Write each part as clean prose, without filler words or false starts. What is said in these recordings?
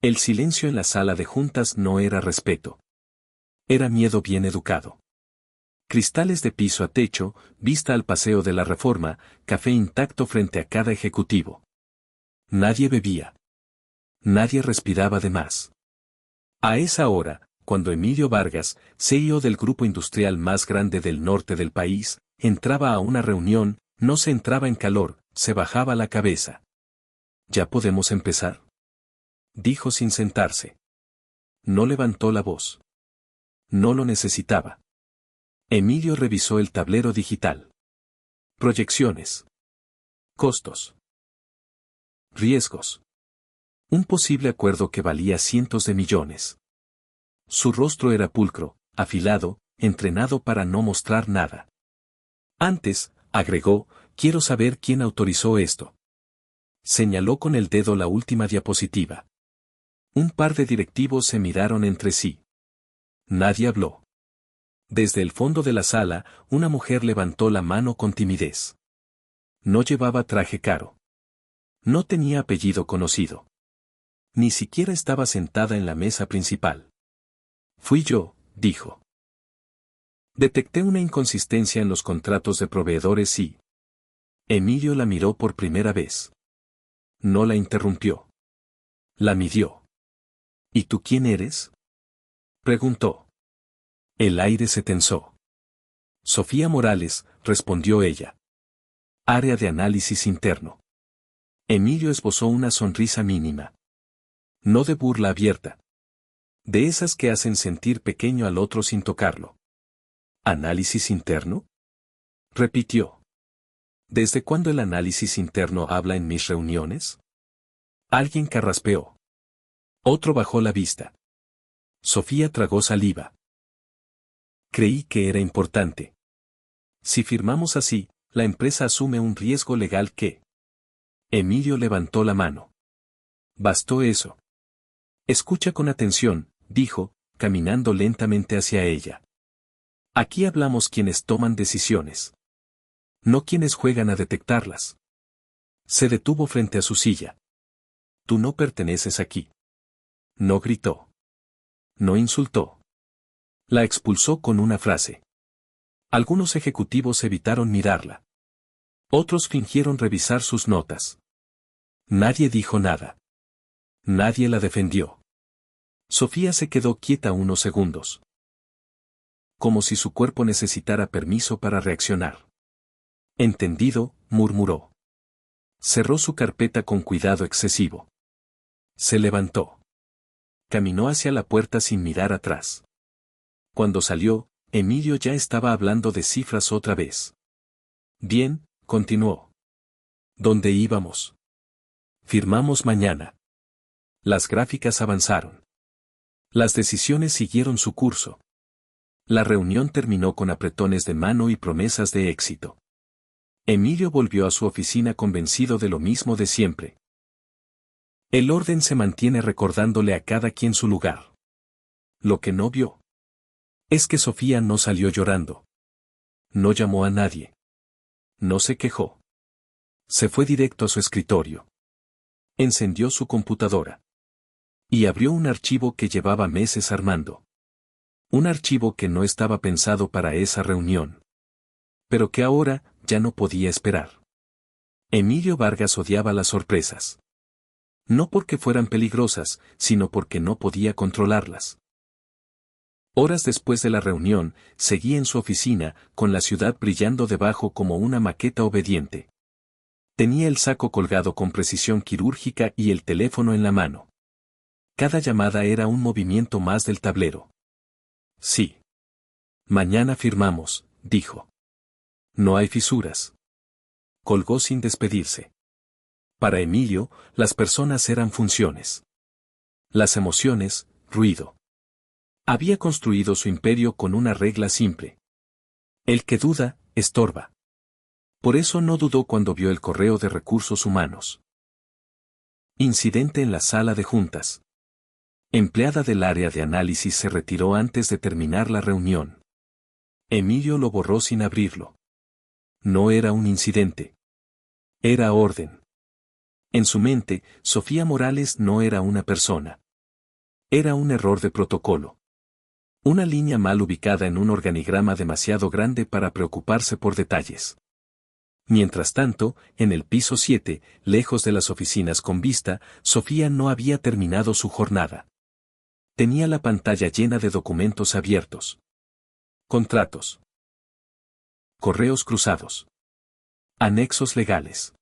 El silencio en la sala de juntas no era respeto. Era miedo bien educado. Cristales de piso a techo, vista al Paseo de la Reforma, café intacto frente a cada ejecutivo. Nadie bebía. Nadie respiraba de más. A esa hora, cuando Emilio Vargas, CEO del grupo industrial más grande del norte del país, entraba a una reunión, no se entraba en calor, se bajaba la cabeza. ¿Ya podemos empezar?, dijo sin sentarse. No levantó la voz. No lo necesitaba. Emilio revisó el tablero digital. Proyecciones. Costos. Riesgos. Un posible acuerdo que valía cientos de millones. Su rostro era pulcro, afilado, entrenado para no mostrar nada. Antes, agregó, quiero saber quién autorizó esto. Señaló con el dedo la última diapositiva. Un par de directivos se miraron entre sí. Nadie habló. Desde el fondo de la sala, una mujer levantó la mano con timidez. No llevaba traje caro. No tenía apellido conocido. Ni siquiera estaba sentada en la mesa principal. Fui yo, dijo. Detecté una inconsistencia en los contratos de proveedores y... Emilio la miró por primera vez. No la interrumpió. La midió. ¿Y tú quién eres?, preguntó. El aire se tensó. Sofía Morales, respondió ella. Área de análisis interno. Emilio esbozó una sonrisa mínima. No de burla abierta. De esas que hacen sentir pequeño al otro sin tocarlo. ¿Análisis interno?, repitió. ¿Desde cuándo el análisis interno habla en mis reuniones? Alguien carraspeó. Otro bajó la vista. Sofía tragó saliva. Creí que era importante. Si firmamos así, la empresa asume un riesgo legal que... Emilio levantó la mano. Bastó eso. Escucha con atención, dijo, caminando lentamente hacia ella. Aquí hablamos quienes toman decisiones. No quienes juegan a detectarlas. Se detuvo frente a su silla. Tú no perteneces aquí. No gritó. No insultó. La expulsó con una frase. Algunos ejecutivos evitaron mirarla. Otros fingieron revisar sus notas. Nadie dijo nada. Nadie la defendió. Sofía se quedó quieta unos segundos. Como si su cuerpo necesitara permiso para reaccionar. Entendido, murmuró. Cerró su carpeta con cuidado excesivo. Se levantó. Caminó hacia la puerta sin mirar atrás. Cuando salió, Emilio ya estaba hablando de cifras otra vez. Bien, continuó. ¿Dónde íbamos? Firmamos mañana. Las gráficas avanzaron. Las decisiones siguieron su curso. La reunión terminó con apretones de mano y promesas de éxito. Emilio volvió a su oficina convencido de lo mismo de siempre. El orden se mantiene recordándole a cada quien su lugar. Lo que no vio es que Sofía no salió llorando. No llamó a nadie. No se quejó. Se fue directo a su escritorio. Encendió su computadora. Y abrió un archivo que llevaba meses armando. Un archivo que no estaba pensado para esa reunión. Pero que ahora ya no podía esperar. Emilio Vargas odiaba las sorpresas. No porque fueran peligrosas, sino porque no podía controlarlas. Horas después de la reunión, seguía en su oficina, con la ciudad brillando debajo como una maqueta obediente. Tenía el saco colgado con precisión quirúrgica y el teléfono en la mano. Cada llamada era un movimiento más del tablero. Sí. Mañana firmamos, dijo. No hay fisuras. Colgó sin despedirse. Para Emilio, las personas eran funciones. Las emociones, ruido. Había construido su imperio con una regla simple. El que duda, estorba. Por eso no dudó cuando vio el correo de recursos humanos. Incidente en la sala de juntas. Empleada del área de análisis se retiró antes de terminar la reunión. Emilio lo borró sin abrirlo. No era un incidente. Era orden. En su mente, Sofía Morales no era una persona. Era un error de protocolo. Una línea mal ubicada en un organigrama demasiado grande para preocuparse por detalles. Mientras tanto, en el piso 7, lejos de las oficinas con vista, Sofía no había terminado su jornada. Tenía la pantalla llena de documentos abiertos. Contratos. Correos cruzados. Anexos legales.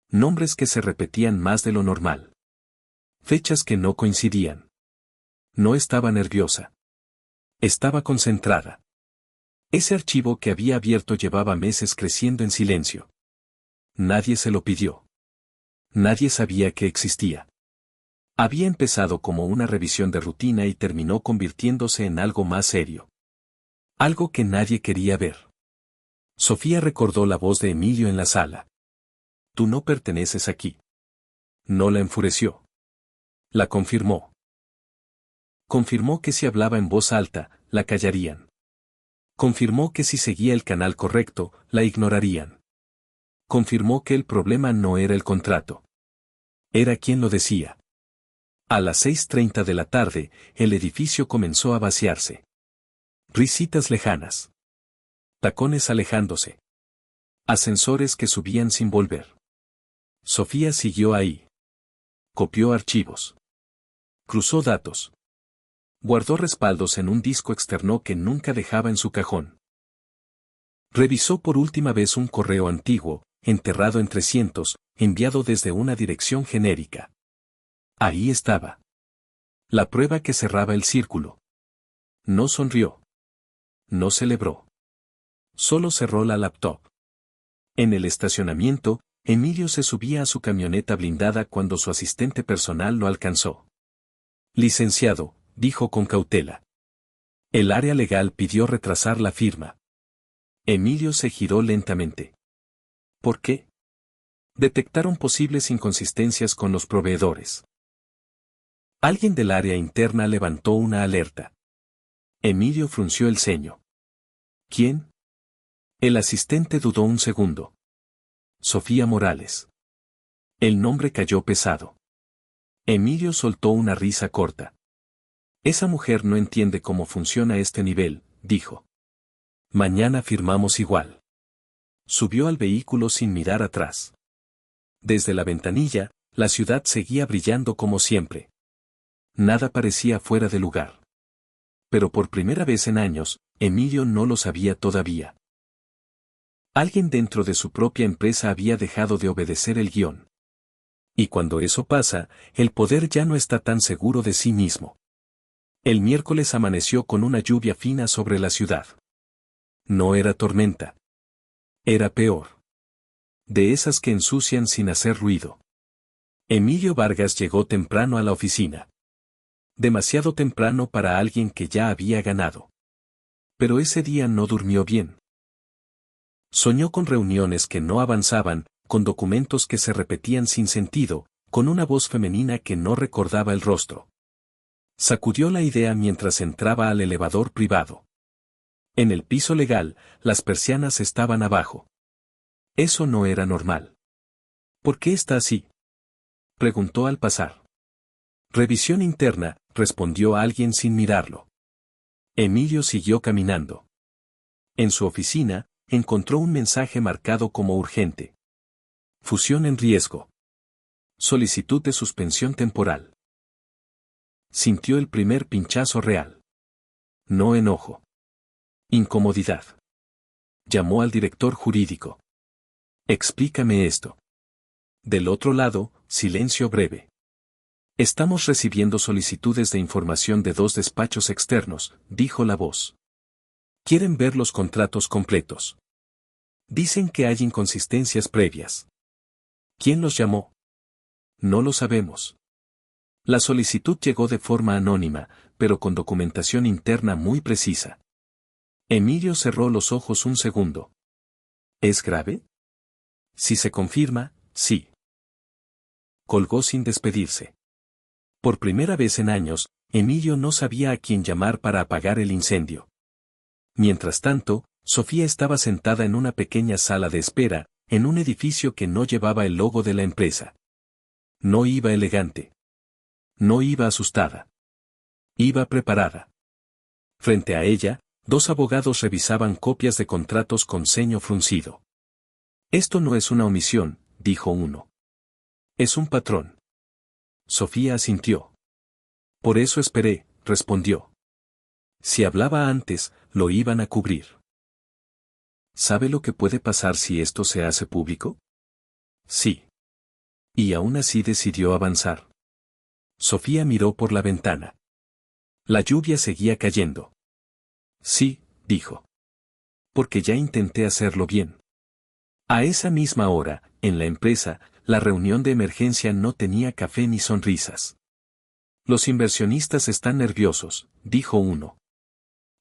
Nombres que se repetían más de lo normal. Fechas que no coincidían. No estaba nerviosa. Estaba concentrada. Ese archivo que había abierto llevaba meses creciendo en silencio. Nadie se lo pidió. Nadie sabía que existía. Había empezado como una revisión de rutina y terminó convirtiéndose en algo más serio. Algo que nadie quería ver. Sofía recordó la voz de Emilio en la sala. Tú no perteneces aquí. No la enfureció. La confirmó. Confirmó que si hablaba en voz alta, la callarían. Confirmó que si seguía el canal correcto, la ignorarían. Confirmó que el problema no era el contrato. Era quien lo decía. A las 6:30 de la tarde, el edificio comenzó a vaciarse. Risitas lejanas. Tacones alejándose. Ascensores que subían sin volver. Sofía siguió ahí. Copió archivos. Cruzó datos. Guardó respaldos en un disco externo que nunca dejaba en su cajón. Revisó por última vez un correo antiguo, enterrado entre cientos, enviado desde una dirección genérica. Ahí estaba. La prueba que cerraba el círculo. No sonrió. No celebró. Solo cerró la laptop. En el estacionamiento, Emilio se subía a su camioneta blindada cuando su asistente personal lo alcanzó. Licenciado, dijo con cautela. El área legal pidió retrasar la firma. Emilio se giró lentamente. ¿Por qué? Detectaron posibles inconsistencias con los proveedores. Alguien del área interna levantó una alerta. Emilio frunció el ceño. ¿Quién? El asistente dudó un segundo. Sofía Morales. El nombre cayó pesado. Emilio soltó una risa corta. Esa mujer no entiende cómo funciona este nivel, dijo. Mañana firmamos igual. Subió al vehículo sin mirar atrás. Desde la ventanilla, la ciudad seguía brillando como siempre. Nada parecía fuera de lugar. Pero por primera vez en años, Emilio no lo sabía todavía. Alguien dentro de su propia empresa había dejado de obedecer el guión. Y cuando eso pasa, el poder ya no está tan seguro de sí mismo. El miércoles amaneció con una lluvia fina sobre la ciudad. No era tormenta. Era peor. De esas que ensucian sin hacer ruido. Emilio Vargas llegó temprano a la oficina. Demasiado temprano para alguien que ya había ganado. Pero ese día no durmió bien. Soñó con reuniones que no avanzaban, con documentos que se repetían sin sentido, con una voz femenina que no recordaba el rostro. Sacudió la idea mientras entraba al elevador privado. En el piso legal, las persianas estaban abajo. Eso no era normal. ¿Por qué está así? Preguntó al pasar. Revisión interna, respondió alguien sin mirarlo. Emilio siguió caminando. En su oficina, encontró un mensaje marcado como urgente. Fusión en riesgo. Solicitud de suspensión temporal. Sintió el primer pinchazo real. No enojo. Incomodidad. Llamó al director jurídico. Explícame esto. Del otro lado, silencio breve. Estamos recibiendo solicitudes de información de 2 despachos externos, dijo la voz. Quieren ver los contratos completos. Dicen que hay inconsistencias previas. ¿Quién los llamó? No lo sabemos. La solicitud llegó de forma anónima, pero con documentación interna muy precisa. Emilio cerró los ojos un segundo. ¿Es grave? Si se confirma, sí. Colgó sin despedirse. Por primera vez en años, Emilio no sabía a quién llamar para apagar el incendio. Mientras tanto, Sofía estaba sentada en una pequeña sala de espera, en un edificio que no llevaba el logo de la empresa. No iba elegante. No iba asustada. Iba preparada. Frente a ella, dos abogados revisaban copias de contratos con ceño fruncido. Esto no es una omisión, dijo uno. Es un patrón. Sofía asintió. Por eso esperé, respondió. Si hablaba antes, lo iban a cubrir. ¿Sabe lo que puede pasar si esto se hace público? Sí. Y aún así decidió avanzar. Sofía miró por la ventana. La lluvia seguía cayendo. Sí, dijo. Porque ya intenté hacerlo bien. A esa misma hora, en la empresa, la reunión de emergencia no tenía café ni sonrisas. Los inversionistas están nerviosos, dijo uno.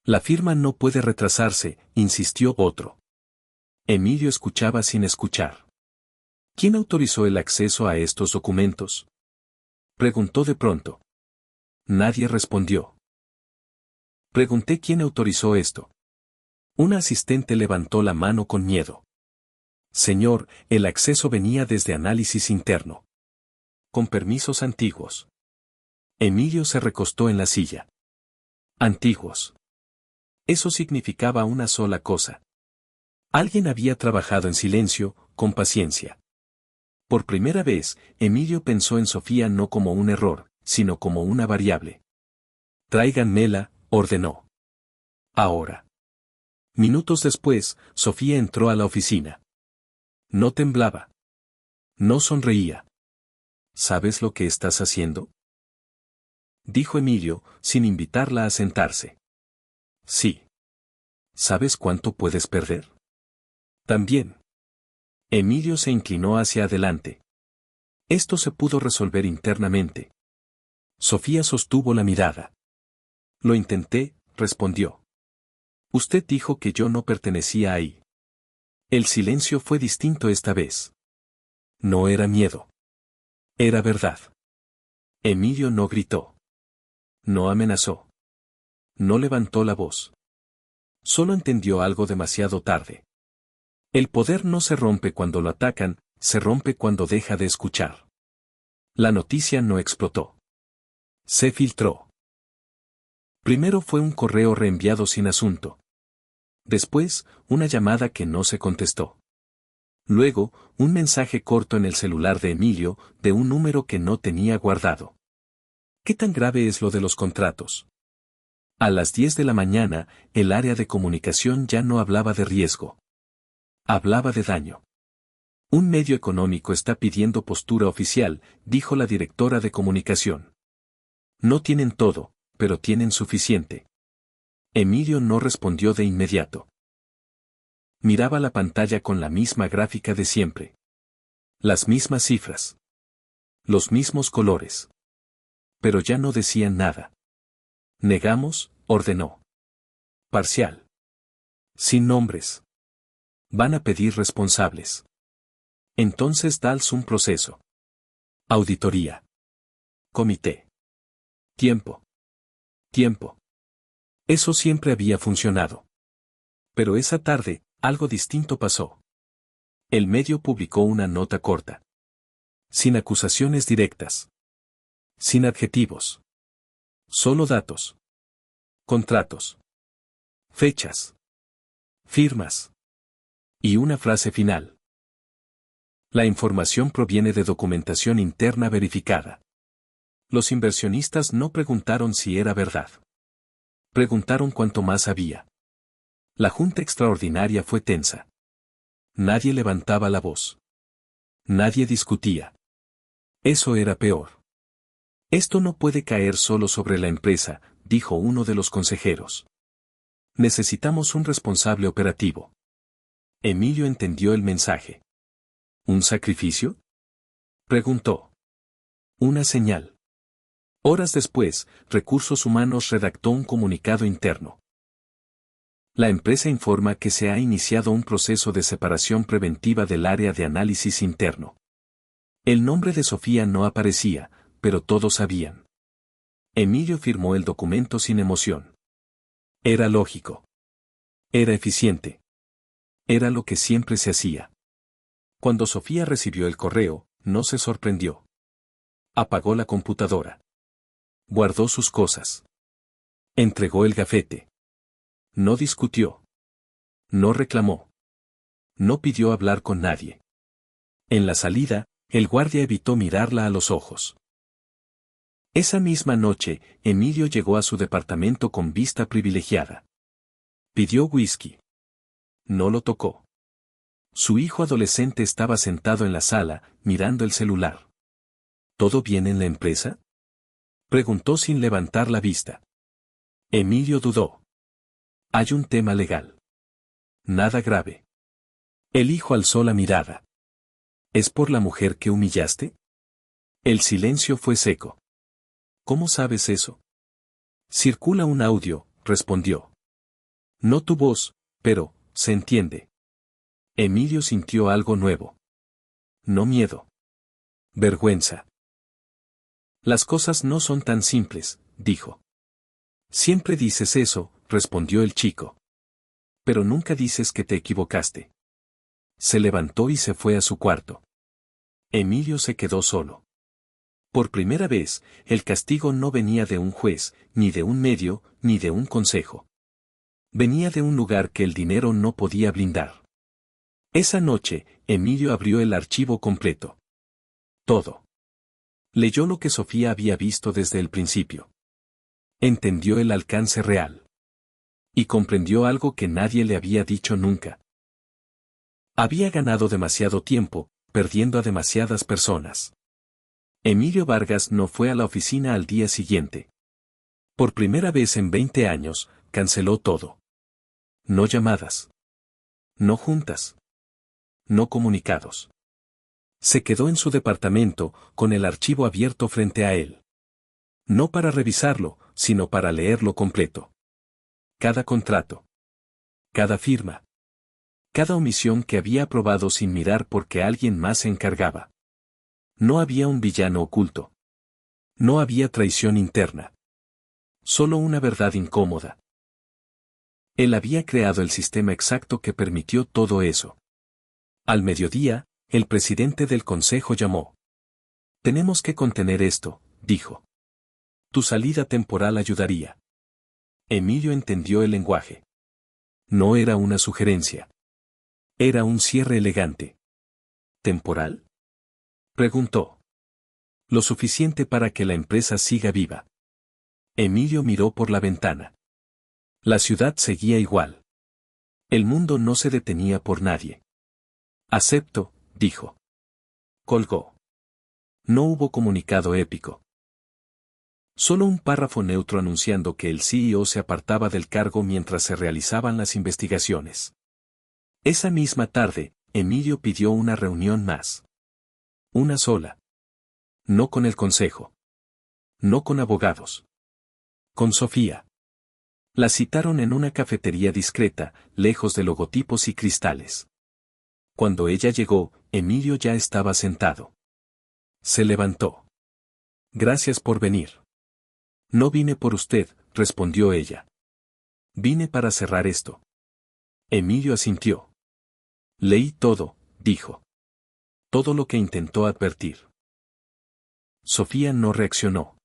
La firma no puede retrasarse, insistió otro. Emilio escuchaba sin escuchar. ¿Quién autorizó el acceso a estos documentos? Preguntó de pronto. Nadie respondió. Pregunté quién autorizó esto. Un asistente levantó la mano con miedo. Señor, el acceso venía desde análisis interno. Con permisos antiguos. Emilio se recostó en la silla. Antiguos. Eso significaba una sola cosa. Alguien había trabajado en silencio, con paciencia. Por primera vez, Emilio pensó en Sofía no como un error, sino como una variable. Tráiganmela, ordenó. Ahora. Minutos después, Sofía entró a la oficina. No temblaba. No sonreía. ¿Sabes lo que estás haciendo? Dijo Emilio, sin invitarla a sentarse. Sí. ¿Sabes cuánto puedes perder? También. Emilio se inclinó hacia adelante. Esto se pudo resolver internamente. Sofía sostuvo la mirada. Lo intenté, respondió. Usted dijo que yo no pertenecía ahí. El silencio fue distinto esta vez. No era miedo. Era verdad. Emilio no gritó. No amenazó. No levantó la voz. Solo entendió algo demasiado tarde. El poder no se rompe cuando lo atacan, se rompe cuando deja de escuchar. La noticia no explotó. Se filtró. Primero fue un correo reenviado sin asunto. Después, una llamada que no se contestó. Luego, un mensaje corto en el celular de Emilio, de un número que no tenía guardado. ¿Qué tan grave es lo de los contratos? A las 10 de la mañana, el área de comunicación ya no hablaba de riesgo. Hablaba de daño. Un medio económico está pidiendo postura oficial, dijo la directora de comunicación. No tienen todo, pero tienen suficiente. Emilio no respondió de inmediato. Miraba la pantalla con la misma gráfica de siempre. Las mismas cifras. Los mismos colores. Pero ya no decían nada. Negamos, ordenó. Parcial. Sin nombres. Van a pedir responsables. Entonces dals un proceso. Auditoría. Comité. Tiempo. Tiempo. Eso siempre había funcionado. Pero esa tarde, algo distinto pasó. El medio publicó una nota corta. Sin acusaciones directas. Sin adjetivos. Solo datos. Contratos. Fechas. Firmas. Y una frase final. La información proviene de documentación interna verificada. Los inversionistas no preguntaron si era verdad. Preguntaron cuánto más había. La junta extraordinaria fue tensa. Nadie levantaba la voz. Nadie discutía. Eso era peor. Esto no puede caer solo sobre la empresa, dijo uno de los consejeros. Necesitamos un responsable operativo. Emilio entendió el mensaje. ¿Un sacrificio? Preguntó. Una señal. Horas después, Recursos Humanos redactó un comunicado interno. La empresa informa que se ha iniciado un proceso de separación preventiva del área de análisis interno. El nombre de Sofía no aparecía, pero todos sabían. Emilio firmó el documento sin emoción. Era lógico. Era eficiente. Era lo que siempre se hacía. Cuando Sofía recibió el correo, no se sorprendió. Apagó la computadora. Guardó sus cosas. Entregó el gafete. No discutió. No reclamó. No pidió hablar con nadie. En la salida, el guardia evitó mirarla a los ojos. Esa misma noche, Emilio llegó a su departamento con vista privilegiada. Pidió whisky. No lo tocó. Su hijo adolescente estaba sentado en la sala, mirando el celular. ¿Todo bien en la empresa?, preguntó sin levantar la vista. Emilio dudó. Hay un tema legal. Nada grave. El hijo alzó la mirada. ¿Es por la mujer que humillaste? El silencio fue seco. ¿Cómo sabes eso? Circula un audio, respondió. No tu voz, pero, se entiende. Emilio sintió algo nuevo. No miedo. Vergüenza. Las cosas no son tan simples, dijo. Siempre dices eso, respondió el chico. Pero nunca dices que te equivocaste. Se levantó y se fue a su cuarto. Emilio se quedó solo. Por primera vez, el castigo no venía de un juez, ni de un medio, ni de un consejo. Venía de un lugar que el dinero no podía blindar. Esa noche, Emilio abrió el archivo completo. Todo. Leyó lo que Sofía había visto desde el principio. Entendió el alcance real. Y comprendió algo que nadie le había dicho nunca. Había ganado demasiado tiempo, perdiendo a demasiadas personas. Emilio Vargas no fue a la oficina al día siguiente. Por primera vez en 20 años, canceló todo. No llamadas. No juntas. No comunicados. Se quedó en su departamento, con el archivo abierto frente a él. No para revisarlo, sino para leerlo completo. Cada contrato. Cada firma. Cada omisión que había aprobado sin mirar porque alguien más se encargaba. No había un villano oculto. No había traición interna. Solo una verdad incómoda. Él había creado el sistema exacto que permitió todo eso. Al mediodía, el presidente del consejo llamó. Tenemos que contener esto, dijo. Tu salida temporal ayudaría. Emilio entendió el lenguaje. No era una sugerencia. Era un cierre elegante. ¿Temporal?, preguntó. Lo suficiente para que la empresa siga viva. Emilio miró por la ventana. La ciudad seguía igual. El mundo no se detenía por nadie. Acepto, dijo. Colgó. No hubo comunicado épico. Solo un párrafo neutro anunciando que el CEO se apartaba del cargo mientras se realizaban las investigaciones. Esa misma tarde, Emilio pidió una reunión más. Una sola. No con el consejo. No con abogados. Con Sofía. La citaron en una cafetería discreta, lejos de logotipos y cristales. Cuando ella llegó, Emilio ya estaba sentado. Se levantó. Gracias por venir. No vine por usted, respondió ella. Vine para cerrar esto. Emilio asintió. Leí todo, dijo. Todo lo que intentó advertir. Sofía no reaccionó.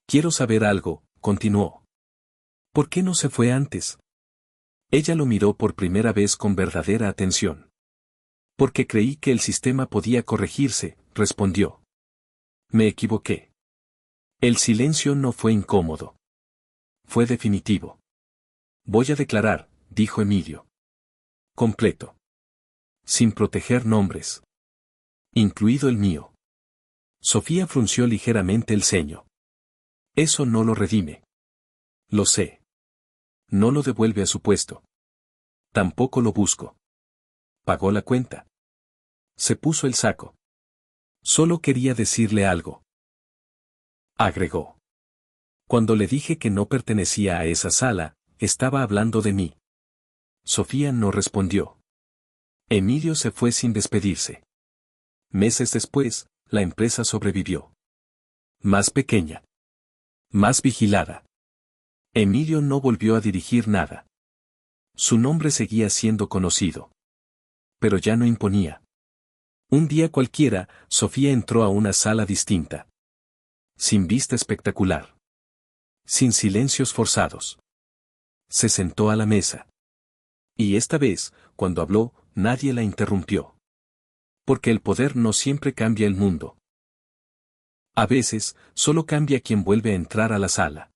Quiero saber algo, continuó. ¿Por qué no se fue antes? Ella lo miró por primera vez con verdadera atención. Porque creí que el sistema podía corregirse, respondió. Me equivoqué. El silencio no fue incómodo. Fue definitivo. Voy a declarar, dijo Emilio. Completo. Sin proteger nombres. Incluido el mío. Sofía frunció ligeramente el ceño. Eso no lo redime. Lo sé. No lo devuelve a su puesto. Tampoco lo busco. Pagó la cuenta. Se puso el saco. Solo quería decirle algo. Agregó. Cuando le dije que no pertenecía a esa sala, estaba hablando de mí. Sofía no respondió. Emilio se fue sin despedirse. Meses después, la empresa sobrevivió. Más pequeña. Más vigilada. Emilio no volvió a dirigir nada. Su nombre seguía siendo conocido. Pero ya no imponía. Un día cualquiera, Sofía entró a una sala distinta. Sin vista espectacular. sin silencios forzados. Se sentó a la mesa. Y esta vez, cuando habló, nadie la interrumpió. Porque el poder no siempre cambia el mundo. A veces, solo cambia quien vuelve a entrar a la sala.